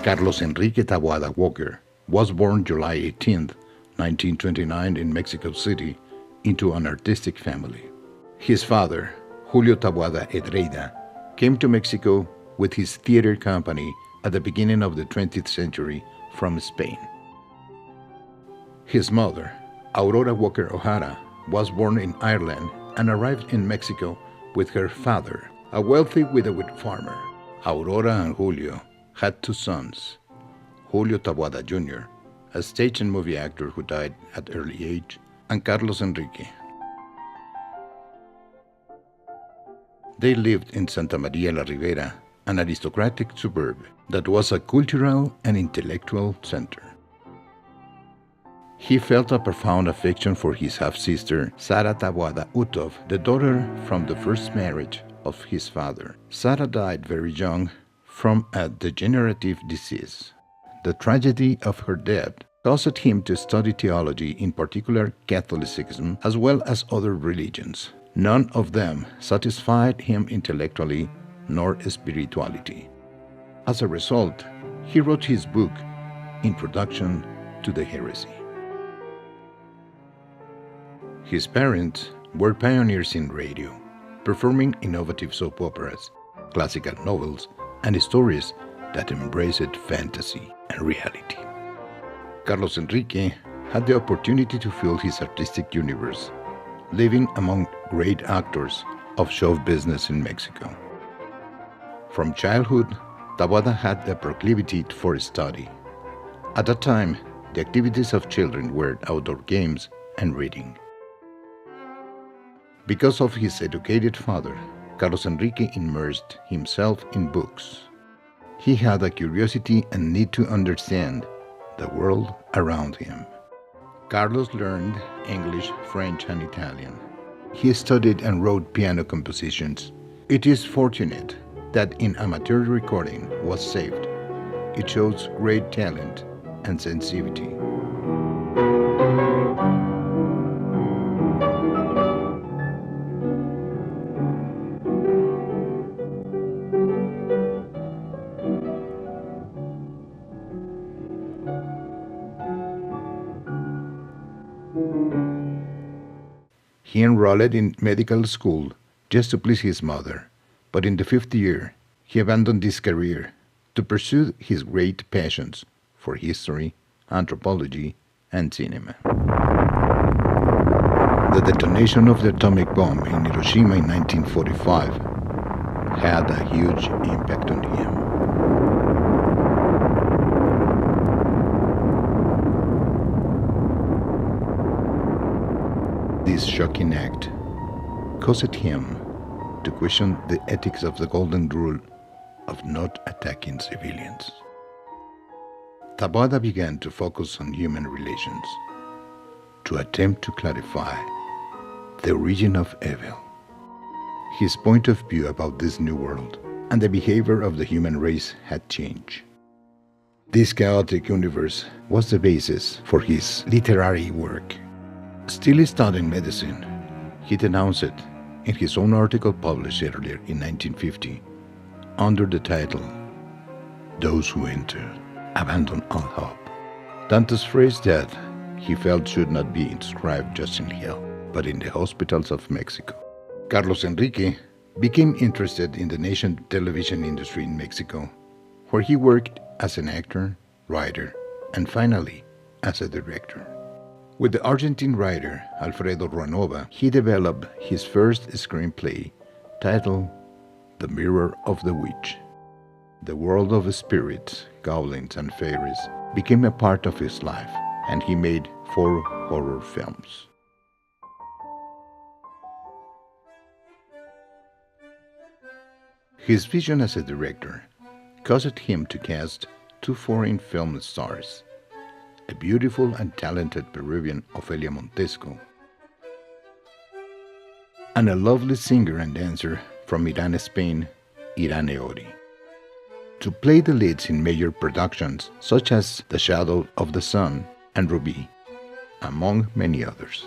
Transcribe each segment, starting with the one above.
Carlos Enrique Taboada Walker was born July 18, 1929 in Mexico City into an artistic family. His father, Julio Taboada Edreida, came to Mexico with his theater company at the beginning of the 20th century from Spain. His mother, Aurora Walker O'Hara, was born in Ireland and arrived in Mexico with her father, a wealthy widowed farmer. Aurora and Julio had two sons, Julio Taboada Jr., a stage and movie actor who died at early age, and Carlos Enrique. They lived in Santa Maria la Ribera, an aristocratic suburb that was a cultural and intellectual center. He felt a profound affection for his half-sister, Sara Taboada Utov, the daughter from the first marriage of his father. Sara died very young from a degenerative disease. The tragedy of her death caused him to study theology, in particular Catholicism, as well as other religions. None of them satisfied him intellectually nor spirituality. As a result, he wrote his book, Introduction to the Heresy. His parents were pioneers in radio, performing innovative soap operas, classical novels, and stories that embraced fantasy and reality. Carlos Enrique had the opportunity to fill his artistic universe, living among great actors of show business in Mexico. From childhood, Taboada had the proclivity for study. At that time, the activities of children were outdoor games and reading. Because of his educated father, Carlos Enrique immersed himself in books. He had a curiosity and need to understand the world around him. Carlos learned English, French, and Italian. He studied and wrote piano compositions. It is fortunate that in amateur recording was saved. It shows great talent and sensitivity. He enrolled in medical school just to please his mother, but in the 5th year, he abandoned this career to pursue his great passions for history, anthropology, and cinema. The detonation of the atomic bomb in Hiroshima in 1945 had a huge impact on him. This shocking act caused him to question the ethics of the golden rule of not attacking civilians. Taboada began to focus on human relations, to attempt to clarify the origin of evil. His point of view about this new world and the behavior of the human race had changed. This chaotic universe was the basis for his literary work. Still studying medicine, he denounced it in his own article published earlier in 1950 under the title, "Those Who Enter Abandon All Hope." Dante's phrase that he felt should not be inscribed just in hell, but in the hospitals of Mexico. Carlos Enrique became interested in the nation television industry in Mexico, where he worked as an actor, writer, and finally as a director. With the Argentine writer Alfredo Ruanova, he developed his first screenplay titled The Mirror of the Witch. The world of spirits, goblins, and fairies became a part of his life, and he made 4 horror films. His vision as a director caused him to cast 2 foreign film stars, a beautiful and talented Peruvian Ofelia Montesco, and a lovely singer and dancer from Iran, Spain, Irane Ori, to play the leads in major productions such as The Shadow of the Sun and Ruby, among many others.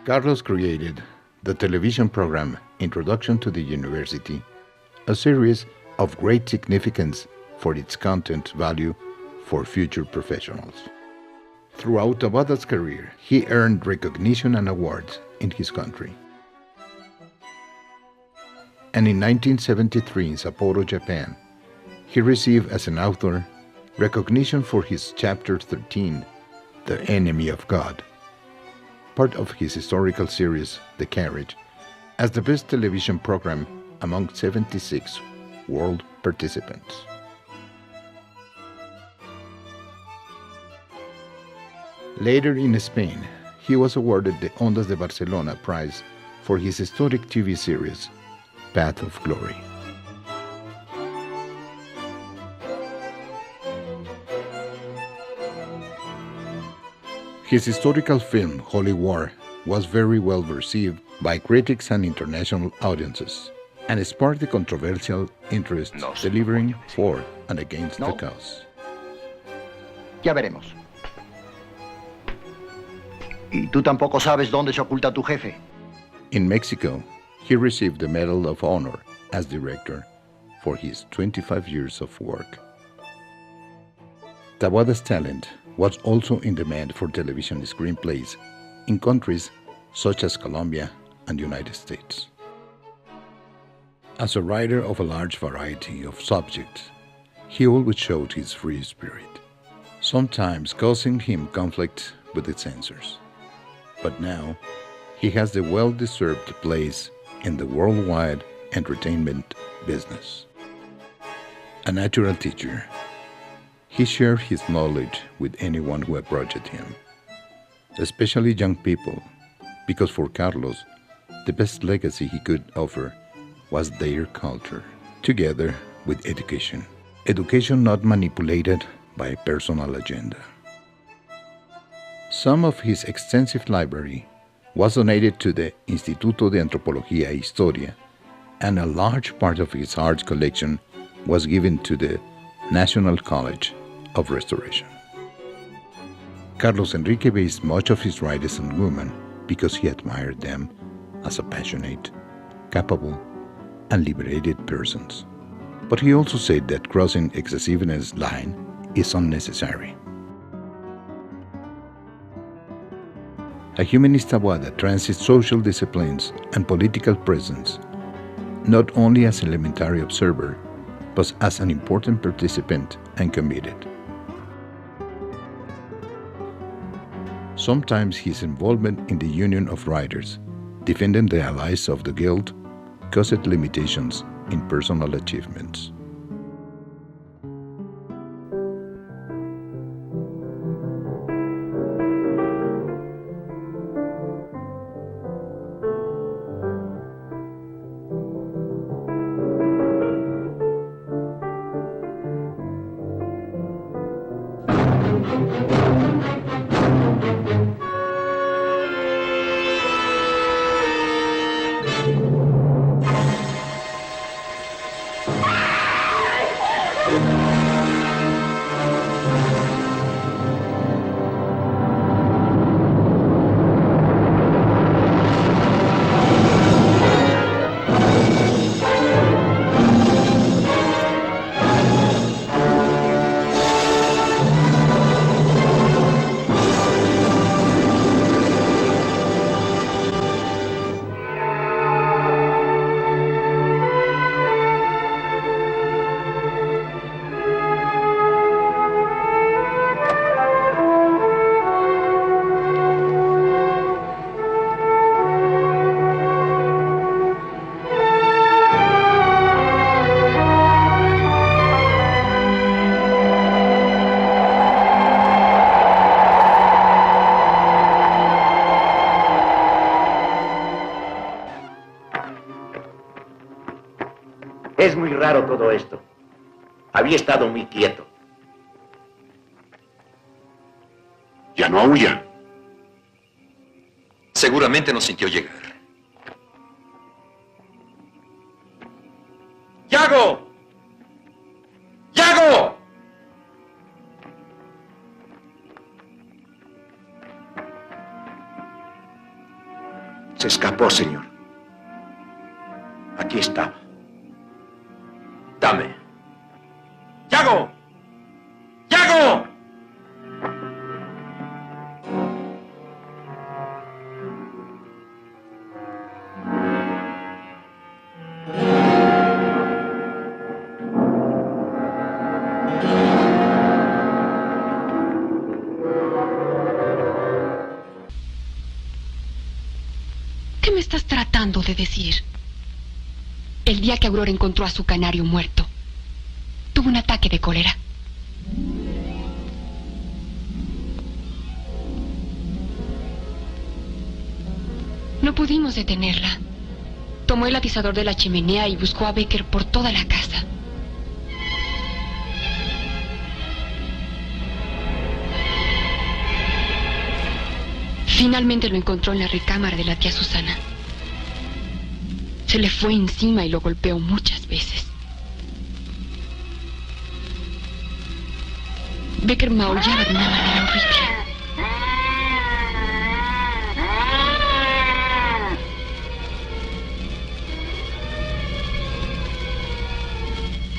Carlos created the television program Introduction to the University, a series of great significance for its content value for future professionals. Throughout Taboada's career, he earned recognition and awards in his country. And in 1973 in Sapporo, Japan, he received as an author recognition for his chapter 13, The Enemy of God, part of his historical series, The Carriage, as the best television program among 76 world participants. Later in Spain, he was awarded the Ondas de Barcelona Prize for his historic TV series, Path of Glory. His historical film, Holy War, was very well received by critics and international audiences, and sparked the controversial interest delivering for and against the cause. Ya veremos. ¿Y tú tampoco sabes dónde se oculta tu jefe? In Mexico, he received the Medal of Honor as director for his 25 years of work. Taboada's talent was also in demand for television screenplays in countries such as Colombia and the United States. As a writer of a large variety of subjects, he always showed his free spirit, sometimes causing him conflict with the censors. But now, he has the well-deserved place in the worldwide entertainment business. A natural teacher, he shared his knowledge with anyone who approached him, especially young people, because for Carlos, the best legacy he could offer was their culture, together with education. Education not manipulated by a personal agenda. Some of his extensive library was donated to the Instituto de Antropología y Historia, and a large part of his art collection was given to the National College of Restoration. Carlos Enrique based much of his writings on women because he admired them as a passionate, capable, and liberated persons. But he also said that crossing excessiveness line is unnecessary. A humanist Taboada transits social disciplines and political presence, not only as an elementary observer, but as an important participant and committed. Sometimes his involvement in the Union of Writers, defending the allies of the Guild, caused limitations in personal achievements. Es muy raro todo esto. Había estado muy quieto. Ya no aúlla. Seguramente nos sintió llegar. ¡Yago! ¡Yago! Se escapó, señor. Aquí estaba. Dame. ¡Yago! ¡Yago! ¿Qué me estás tratando de decir? El día que Aurora encontró a su canario muerto, tuvo un ataque de cólera. No pudimos detenerla. Tomó el atizador de la chimenea y buscó a Becker por toda la casa. Finalmente lo encontró en la recámara de la tía Susana. Se le fue encima y lo golpeó muchas veces. Becker maullaba de una manera horrible.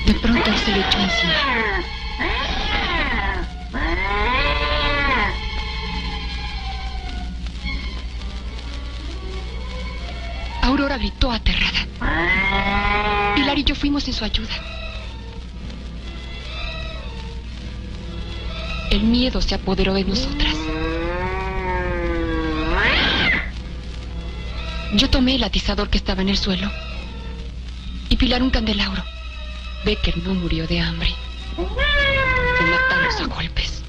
De pronto se le echó encima. Aurora gritó aterrada. Pilar y yo fuimos en su ayuda. El miedo se apoderó de nosotras. Yo tomé el atizador que estaba en el suelo y Pilar un candelabro. Becker no murió de hambre. Lo matamos a golpes.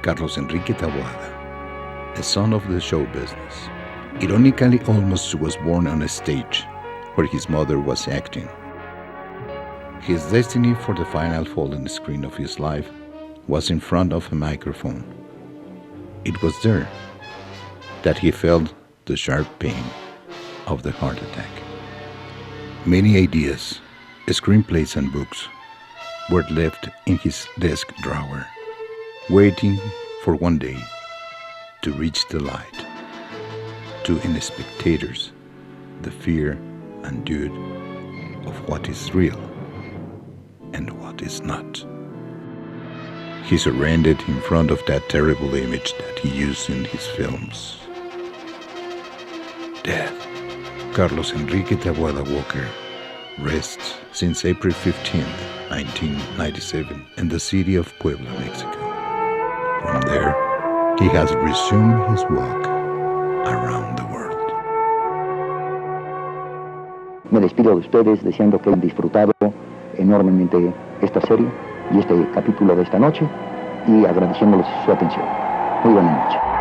Carlos Enrique Taboada, a son of the show business. Ironically, almost was born on a stage where his mother was acting. His destiny for the final fallen screen of his life was in front of a microphone. It was there that he felt the sharp pain of the heart attack. Many ideas, screenplays and books were left in his desk drawer, waiting for one day to reach the light, to in spectators the fear and doubt of what is real and what is not. He surrendered in front of that terrible image that he used in his films. Death. Carlos Enrique Taboada Walker rests since April 15, 1997, in the city of Puebla, Mexico. From there, he has resumed his walk around the world. Me despido de ustedes deseando que hayan disfrutado enormemente esta serie y este capítulo de esta noche y agradeciéndoles su atención. Muy buena noche.